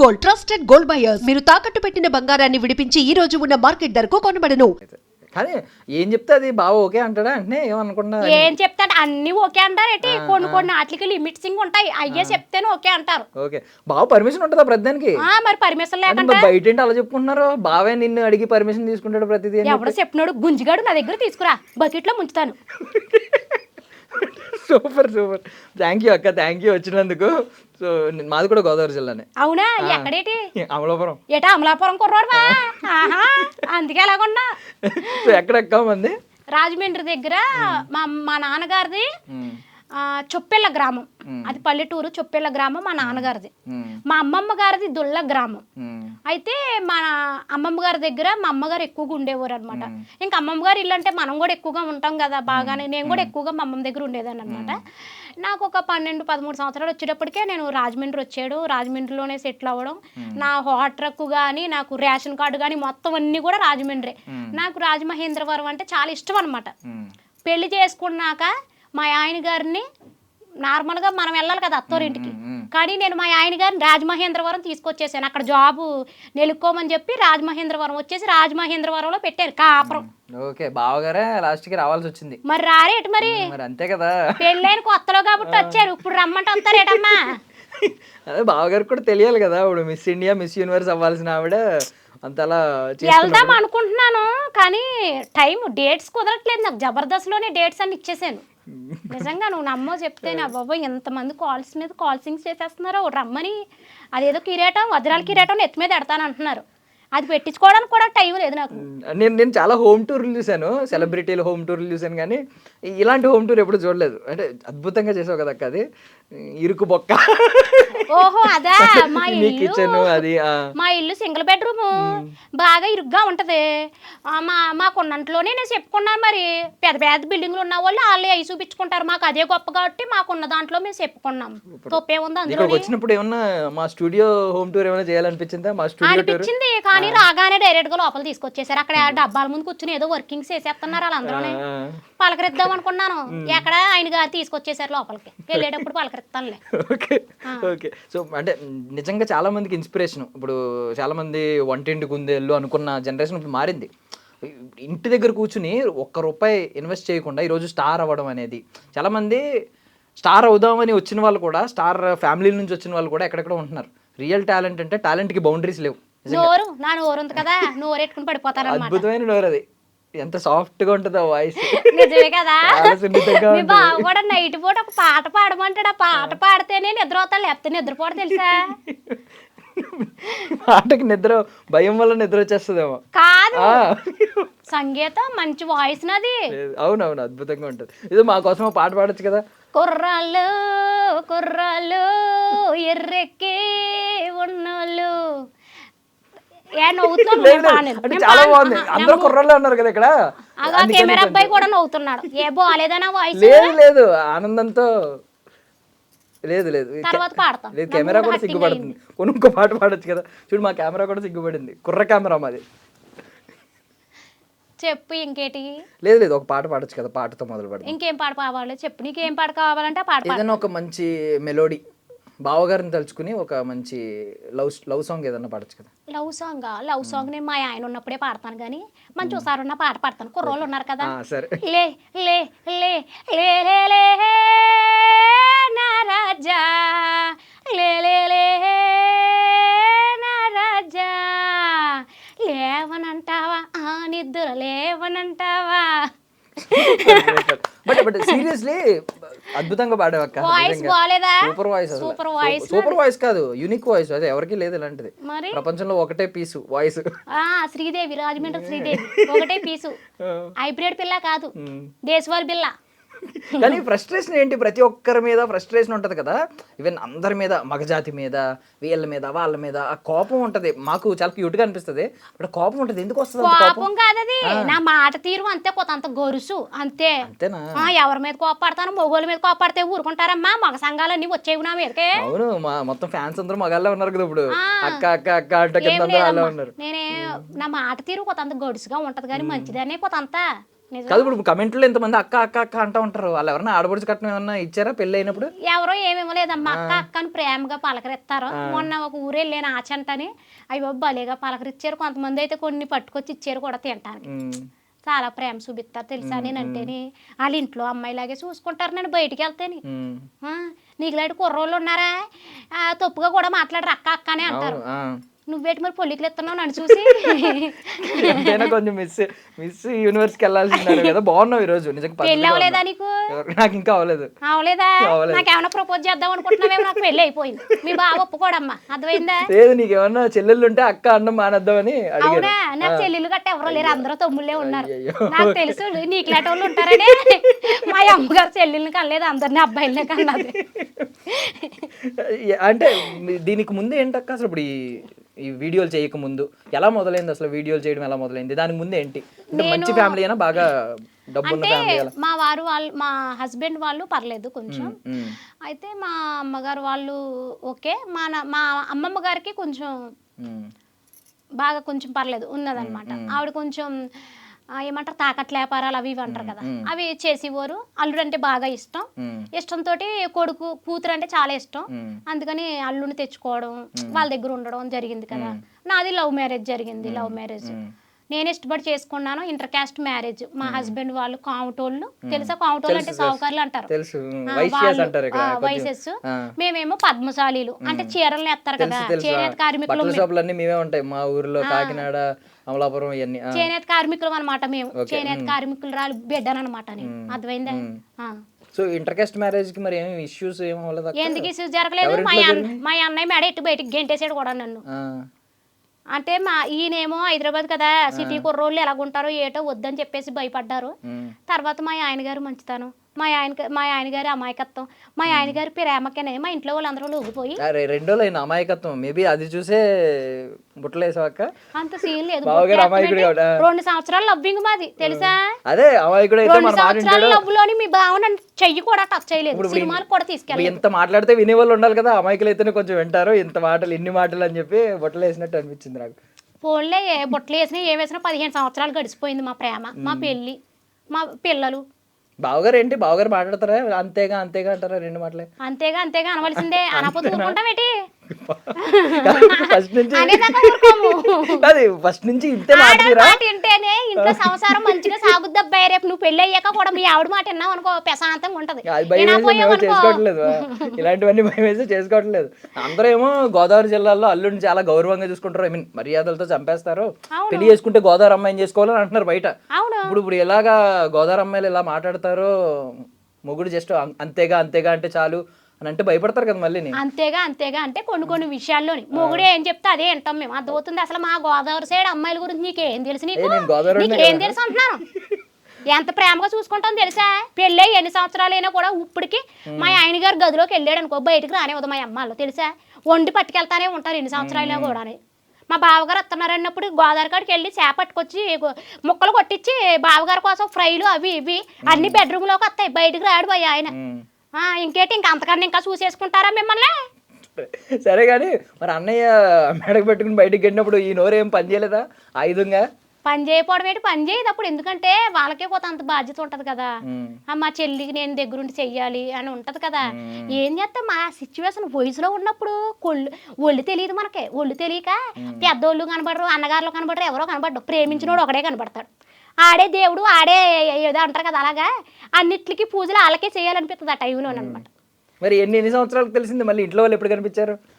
Gold, trusted gold buyers. మీరు తాకట్టు పెట్టిన బంగారాన్ని విడిపించి ఈ రోజు ఉన్న మార్కెట్ ధరకు కొనబడను. కానీ ఏం చెప్తే అది బాగా ఓకే అంటాడా అంటే ఏమనుకున్నా ఏం చెప్తాడు అన్ని ఓకే అంటారు ఏంటి? కొన్ని వాటికి లిమిట్సింగ్ ఉంటాయి, అయ్యే చెప్తేనే ఓకే అంటారు. ఓకే బావ పర్మిషన్ ఉంటుందా ప్రతిదానికి? మరి పర్మిషన్ లేకుండా బయట ఏంటి అలా చెప్పుకుంటున్నారు? బావే నిన్ను అడిగి పర్మిషన్ తీసుకుంటాడు ప్రతిదీ? ఎవడో చెప్పినాడు గుంజిగాడు నా దగ్గర తీసుకురా, బకెట్ లో ముంచుతాను. సూపర్ సూపర్, థ్యాంక్ యూ అక్క, థ్యాంక్ యూ వచ్చినందుకు. సో మాది కూడా గోదావరి జిల్లానే. అవునా? ఎక్కడేటి? అమలాపురం. ఏటా అమలాపురం కుర్రాడు బా? అందుకే ఎలాగున్నా. సో ఎక్కడెక్క మంది? రాజమండ్రి దగ్గర మా నాన్నగారిది చొప్పెళ్ళ గ్రామం, అది పల్లెటూరు. చొప్పెళ్ళ గ్రామం మా నాన్నగారిది. మా అమ్మమ్మ గారిది దుల్ల గ్రామం. అయితే మా అమ్మమ్మ గారి దగ్గర మా అమ్మగారు ఎక్కువగా ఉండేవారు అనమాట. ఇంకా అమ్మమ్మ గారు ఇల్లు అంటే మనం కూడా ఎక్కువగా ఉంటాం కదా బాగానే. నేను కూడా ఎక్కువగా మా అమ్మమ్మ దగ్గర ఉండేదాన్ని అనమాట. నాకు ఒక 12-13 సంవత్సరాలు వచ్చేటప్పటికే నేను రాజమండ్రి వచ్చాడు, రాజమండ్రిలోనే సెటిల్ అవ్వడం. నా హాట్ ట్రక్ కానీ నాకు రేషన్ కార్డు కానీ మొత్తం అన్నీ కూడా రాజమండ్రి. నాకు రాజమహేంద్రవరం అంటే చాలా ఇష్టం అనమాట. పెళ్లి చేసుకున్నాక మా ఆయన గారిని నార్మల్గా మనం వెళ్ళాలి కదా అత్తోరింటికి, కానీ నేను మా ఆయన గారిని రాజమహేంద్రవరం తీసుకొచ్చేసాను. అక్కడ జాబు నెలుక్కోమని చెప్పి రాజమహేంద్రవరం వచ్చేసి రాజమహేంద్రవరంలో పెట్టారు కాపురం. ఓకే, బావగారే లాస్ట్ కి రావాల్సి వచ్చింది. మరి రారేటి మరి అంతే కదా, పెళ్ళైన కొత్తలో కాబట్టి వచ్చారు. ఇప్పుడు రమ్మంటే వస్తారేటమ్మా? అదే బావగారికి కూడా తెలియాలి కదా, ఇప్పుడు మిస్ ఇండియా మిస్ యూనివర్స్ అవ్వాల్సిన ఆవిడ అంతలా వెళ్దాం అనుకుంటున్నాను, కానీ టైం డేట్స్ కుదరట్లేదు నాకు. జబర్దస్త్లోనే డేట్స్ అన్ని ఇచ్చేసాను. నిజంగా నువ్వు నమ్మో చెప్తే నా బాబా ఎంతమంది కాల్స్ మీద కాల్సింగ్స్ చేసేస్తున్నారు. రమ్మని అదేదో కిరీటం వజ్రాల కిరీటం ఎత్తి మీద ఎడతాను అంటున్నారు. అది పెట్టించుకోవడానికి కూడా టైం లేదు నాకు. నేను చాలా హోమ్ టూర్లు చూశాను, సెలబ్రిటీలు హోమ్ టూర్లు చూశాను, కానీ ఇలాంటి హోమ్ టూర్ ఎప్పుడు చూడలేదు. అంటే అద్భుతంగా చేసావు కదా అక్క, అది ఇరుకు బొక్క. ఓహో అదా? మా కిచెన్ అది మా ఇల్లు సింగిల్ బెడ్రూమ్, బాగా ఇరుగ్గా ఉంటది. మా కొన్నంట్లోనే నేను చెప్పుకున్నాను. మరి పెద్ద పెద్ద బిల్డింగ్లు ఉన్న వాళ్ళు వాళ్ళు అవి చూపించుకుంటారు, మాకు అదే గొప్ప కాబట్టి మాకున్న దాంట్లో మేము చెప్పుకున్నాం. తప్పే ఉంది అందులో. వచ్చినప్పుడు ఏమన్నా మా స్టూడియో హోమ్ టూర్ ఏమైనా చేయాలనిపించిందా? మా స్టూడియో అనిపించింది, కానీ రాగానే డైరెక్ట్ గా లోపల తీసుకొచ్చేసారు. అక్కడ డబ్బాల ముందు కూర్చుని ఏదో వర్కింగ్స్ చేసేస్తున్నారు వాళ్ళందరూనే. పలకరిద్దాం అనుకున్నాను, ఎక్కడ ఆయన గారు తీసుకొచ్చేసారు లోపలికి. వెళ్ళేటప్పుడు పలకరిస్తానులే. Okay okay. సో అంటే నిజంగా చాలా మందికి ఇన్స్పిరేషన్. ఇప్పుడు చాలా మంది వంటింటి కుందేళ్ళు అనుకున్న జనరేషన్ ఇప్పుడు మారింది. ఇంటి దగ్గర కూర్చుని ₹1 ఇన్వెస్ట్ చేయకుండా ఈరోజు స్టార్ అవ్వడం అనేది, చాలామంది స్టార్ అవుదామని వచ్చిన వాళ్ళు కూడా, స్టార్ ఫ్యామిలీ నుంచి వచ్చిన వాళ్ళు కూడా ఎక్కడెక్కడ ఉంటున్నారు. రియల్ టాలెంట్ అంటే టాలెంట్కి బౌండరీస్ లేవు. నోరు నా నోరు ఉంది కదా, నోరు ఎట్టుకుని పడిపోతారు. అద్భుతమైన నోరు అది, ఎంత సాఫ్ట్ గా ఉంటుందో వాయిస్. నిజమే కదా. మీ బావ కూడా నైట్ పూట ఒక పాట పాడమంటాడు, ఆ పాట పాడితేనే నిద్ర అవుతాడు, లేకపోతే నిద్రపోడు తెలుసా. పాటకి నిద్ర భయం వల్ల నిద్ర వచ్చేస్తుందేమో. కాదు, సంగీతం మంచి వాయిస్ నాది. అవునవును, అద్భుతంగా ఉంటుంది. ఇది మా కోసం పాట పాడొచ్చు కదా. కుర్రాళ్ళు కుర్రాళ్ళు ఎర్రెక్కి ఉన్నోళ్ళు. చాలా బాగుంది, అందరూ కుర్రాళ్ళు అన్నారు కదా ఇక్కడ. కెమెరా అబ్బాయి కూడా నవ్వుతున్నాడు. ఏ బాలేదనా వాయిస్? లేదు లేదు, ఆనందంతో. లేదు లేదు, తర్వాత పాడతాం. లేదు, కెమెరా కూడా సిగ్గుపడుతుంది. ఇంకో పాట పాడొచ్చు కదా. చూడు మా కెమెరా కూడా సిగ్గుపడింది, కుర్ర కెమెరా మాది. చెప్పు ఇంకేటి? లేదు లేదు, ఒక పాట పాడొచ్చు కదా, పాటతో మొదలు పెడతాం. ఇంకేం పాట కావాలి చెప్పు, నీకేం పాట కావాలంటే పాట. ఏదైనా ఒక మంచి మెలోడీ, బావగారిని తలుచుకుని ఒక మంచి లవ్ సాంగ్ ఏదన్నా పాడచ్చు కదా. లవ్ సాంగ్ నేను మా ఆయన ఉన్నప్పుడే పాడతాను, కానీ మంచి ఒకసారి ఉన్న పాట పాడతాను. కుర్రోళ్ళు ఉన్నారు కదా. సరే. లే లే లే లే లే లే నా రాజా, లే లే లే నా రాజా, లేవనంటావా ఆ నిద్ర లేవనంటావా. బట్ సీరియస్లీ అద్భుతంగా పాడావక్క. వాయిస్ బాలేదా? Super voice. సూపర్ వాయిస్ కాదు, యూనిక్ వాయిస్. అదే ఎవరికి లేదు ఇలాంటిది ప్రపంచంలో. ఒకటే పీసు వాయిస్. శ్రీదేవి, రాజమండ్రి శ్రీదేవి ఒకటే పీసు. హైబ్రిడ్ పిల్ల కాదు, దేశవాళి పిల్ల. కానీ ఫ్రస్ట్రేషన్ ఏంటి, ప్రతి ఒక్కరి మీద ఫ్రస్ట్రేషన్ ఉంటది కదా. ఈవెన్ అందరి మీద, మగజాతి మీద, వీళ్ళ మీద, వాళ్ళ మీద ఆ కోపం ఉంటది. మాకు చాలా క్యూట్ గా అనిపిస్తుంది, బట్ కోపం ఉంటది. ఎందుకు వస్తుంది కోపం? కాదది నా మాట తీరు అంతే, కొంత గొరుసు అంతే. అంతేనా? ఎవరి మీద కోపడతాను, మొగోళ్ళ మీద కోపడితే ఊరుకుంటారమ్మా. మగ సంఘాలన్నీ వచ్చేవి నా మీదకే. అవును, మొత్తం ఫ్యాన్స్ అందరూ మగాళ్ళే ఉన్నారు కదా ఇప్పుడు. అక్క అక్క అక్క అంటే ఉన్నారు. నేనే నా మాట తీరు కొంత గొడుసుగా ఉంటది, కానీ మంచిదనే కొంత నిజం. కాదు ఇప్పుడు కమెంట్లో ఇంతమంది అక్క అక్క అక్క అంటూ ఉంటారు, వాళ్ళు ఎవరైనా ఆడబడుచు కట్నం ఏమన్నా ఇచ్చారా పెళ్ళి అయినప్పుడు? ఎవరో ఏమేమో లేదమ్మా, అక్క అక్క అని ప్రేమగా పలకరిస్తారు. మొన్న ఒక ఊరు వెళ్ళాను ఆచంటని, అయ్యో భలేగా పలకరిచ్చారు. కొంతమంది అయితే కొన్ని పట్టుకొచ్చి ఇచ్చారు కూడా తింటానికి. చాలా ప్రేమ చూపిస్తారు తెలుసా. నేనంటేనే వాళ్ళ ఇంట్లో అమ్మాయిలాగే చూసుకుంటారు నన్ను బయటికి వెళ్తేని. నీకు లాంటి కుర్రోళ్ళు ఉన్నారా, తప్పుగా కూడా మాట్లాడరు, అక్క అక్కనే అంటారు. నువ్వేటి మరి పొల్లికలు ఎత్తున్నావు నన్ను చూసి. ఎంతైనా కొంచెం మిస్ యూనివర్స్కి వెళ్ళాల్సిందే కదా. బాగున్నావు ఈ రోజు నిజంగా. పెళ్ళి అవ్వలేదా నీకు? నాకు ఇంకా అవ్వలేదు. అవలేదా? నాకేమన్నా ప్రపోజ్ చేద్దాం అనుకుంటున్నావేమో, నాకు పెళ్ళి అయిపోయింది. మీ బావ ఒప్పుకోడమ్మా, అర్థమైందా? లేదు, నీకేమన్నా చెల్లెళ్ళు ఉంటే అక్క అన్నం మానేద్దామని. అవునా, నాకు చెల్లెలు గట్ట ఎవరో లేరు, అందరూ తమ్ముళ్ళే ఉన్నారు. నాకు తెలుసు నీకు లాంటి వాళ్ళు ఉంటారని. మా అమ్మగారు చెల్లెల్ని కనలేదు, అందరినీ అబ్బాయిలనే కన్నది. అంటే దీనికి ముందు ఏంటక్క అసలు ఇప్పుడు ఈ వీడియోలు చేయక ముందు ఎలా మొదలైంది అసలు? వీడియోలు చేయడం ఎలా మొదలైంది? దానికి ముందు ఏంటి? అంటే మంచి ఫ్యామిలీ అయినా, బాగా డబ్బున్న ఫ్యామిలీ? మా వాళ్ళు మా హస్బెండ్ వాళ్ళు పర్లేదు కొంచెం. అయితే మా అమ్మగారు వాళ్ళు ఓకే. మా అమ్మమ్మ గారికి కొంచెం బాగా కొంచెం పర్లేదు ఉన్నదన్నమాట. ఆవిడ కొంచెం ఏమంటారు తాకట్ల వ్యాపారాలు అవి ఇవి అంటారు కదా, అవి చేసేవారు. అల్లుడు అంటే బాగా ఇష్టం. ఇష్టంతో కొడుకు కూతురు అంటే చాలా ఇష్టం. అందుకని అల్లుడిని తెచ్చుకోవడం, వాళ్ళ దగ్గర ఉండడం జరిగింది కదా. నాది లవ్ మ్యారేజ్ జరిగింది. లవ్ మ్యారేజ్ నేను ఇష్టపడి చేసుకున్నాను. Inter caste marriage. మా హస్బెండ్ వాళ్ళు కావుటోళ్ళు, తెలుసా? కావుటోళ్ళు అంటే సావుకారులు అంటారు, వైసెస్. మేమేమో పద్మశాలీలు, అంటే చీరలు నేస్తారు కదా, చేనేత కార్మికులు. మేమే ఉంటాయి మా ఊర్లో, కాకినాడ, అమలాపురం, ఇవన్నీ చేనేత కార్మికులు అనమాట. మేము చేనేత కార్మికులు రాలి బిడ్డనమాట. అర్థమైందా? సో ఇంటర్ కాస్ట్ మ్యారేజ్ కి మరి ఏమి ఇష్యూస్ ఏమి అవ్వలేదు? ఎందుకు ఇష్యూస్ జరగలేదు? మా అన్నయ్య మేడ ఎట్టు బయటికి గెంటేసాడు కూడా నన్ను. అంటే ఈయనేమో హైదరాబాద్ కదా, సిటీ కుర్రోళ్ళు ఎలాగుంటారో ఏటో వద్దని చెప్పేసి భయపడ్డారు. తర్వాత మా ఆయన గారు మంచితనం, మా ఆయన గారి అమాయకత్వం, మా ఆయన గారి ప్రేమకనే మా ఇంట్లో వాళ్ళందరూ లూగిపోయి. రెండో లైన్ అమాయకత్వం మేబీ అది చూసే బుట్టలేసాక అంత సీన్ లేదు. 2 సంవత్సరాలు లవ్వింగ్ మాది తెలుసా. అదే అమాయకుడు అయితే 2 సంవత్సరాల లవ్లోని మీ భావన చెయ్యి కూడా టచ్ చేయలేదు, సినిమాలు కూడా తీసుకెళ్ళి. ఎంత మాట్లాడితే వినేవాళ్ళు ఉండాలి కదా, అమాయకులు అయితేనే కొంచెం వింటారు. ఇంత మాటలు ఇన్ని మాటలు అని చెప్పి బుట్టలేసినట్టు అనిపించింది నాకు. ఫోన్లే బుట్టలు వేసినా ఏ వేసినా 15 సంవత్సరాలు గడిచిపోయింది. మా ప్రేమ, మా పెళ్ళి, మా పిల్లలు. బావగారు ఏంటి, బావగారు మాట్లాడతారా? అంతేగా అంతేగా అంటారా? 2 మాటలే అంతేగా అంతేగా అనవలసిందే. అనపోతే ఊరుకుంటామేటి? ఫస్ట్ నుంచి ఇంతే తింటేనే ఇంట్లో సంసారం మంచిగా సాగుద్ది అబ్బాయి. రేపు నువ్వు పెళ్లి అయ్యాక కూడా మీ ఆవిడ మాట విన్నావు అనుకో, ప్రశాంతంగా ఉంటది. చేసుకోవట్లేదు, ఇలాంటివన్నీ భయం వేసి చేసుకోవట్లేదు. అందరూ ఏమో గోదావరి జిల్లాలో అల్లుడిని చాలా గౌరవంగా చూసుకుంటారు, ఐ మీన్ మర్యాదలతో చంపేస్తారు. పెళ్లి చేసుకుంటే గోదావరి అమ్మాయిని చేసుకోవాలని అంటున్నారు బయట. ఇప్పుడు ఎలాగా గోదావరి అమ్మాయిలు ఇలా మాట్లాడతారో, మొగుడు జస్ట్ అంతేగా అంతేగా అంటే చాలు అని అంటే భయపడతారు కదా మళ్ళీ. అంతేగా అంతేగా అంటే కొన్ని విషయాల్లోని మొగుడే ఏం చెప్తే అదే వింటాం మేము. అర్థమవుతుంది. అసలు మా గోదావరి సైడ్ అమ్మాయిల గురించి నీకేం తెలుసు? నీకేం తెలుసు అంటున్నాను. ఎంత ప్రేమగా చూసుకుంటాం తెలుసా. పెళ్ళి ఎన్ని సంవత్సరాలు అయినా కూడా ఇప్పటికి మా ఆయన గారు గదిలోకి వెళ్ళాడు అనుకో, బయటకు రానివ్వదు మా అమ్మాళ్ళు తెలుసా. వండి పట్టుకెళ్తానే ఉంటారు ఎన్ని సంవత్సరాలైనా కూడా. మా బావగారు వస్తున్నారు అన్నప్పుడు గోదావరి కాడికి వెళ్ళి చేపట్టుకొచ్చి ముక్కలు కొట్టించి బావగారి కోసం ఫ్రైలు అవి ఇవి అన్ని బెడ్రూమ్లోకి వస్తాయి, బయటకు రాడు పోయి ఆయన. ఇంకేంటి, ఇంకా అంతకన్నా ఇంకా చూసేసుకుంటారా మిమ్మల్ని? సరే కానీ మరి అన్నయ్య మెడకు పెట్టుకుని బయటకు వెళ్ళినప్పుడు ఈ నోరు ఏం పని చేయలేదా ఆయుధంగా? పని చేయకపోవడం ఏంటి, పని చేయదు అప్పుడు. ఎందుకంటే వాళ్ళకే కొంత అంత బాధ్యత ఉంటది కదా. మా చెల్లికి నేను దగ్గరుండి చెయ్యాలి అని ఉంటది కదా. ఏం చేస్తాం, మా సిచ్యువేషన్ వయసులో ఉన్నప్పుడు ఒళ్ళు తెలియదు మనకి. ఒళ్ళు తెలియక పెద్దోళ్ళు కనబడరు, అన్నగారులు కనబడరు, ఎవరో కనబడ్డు. ప్రేమించినోడు ఒకడే కనబడతాడు. ఆడే దేవుడు, ఆడే ఏదో అంటారు కదా, అలాగా అన్నిటికీ పూజలు వాళ్ళకే చేయాలనిపిస్తుంది ఆ టైంలో అనమాట. మరి ఎన్ని సంవత్సరాలకు తెలిసింది మళ్ళీ ఇంట్లో వాళ్ళు ఎప్పుడు కనిపించారు?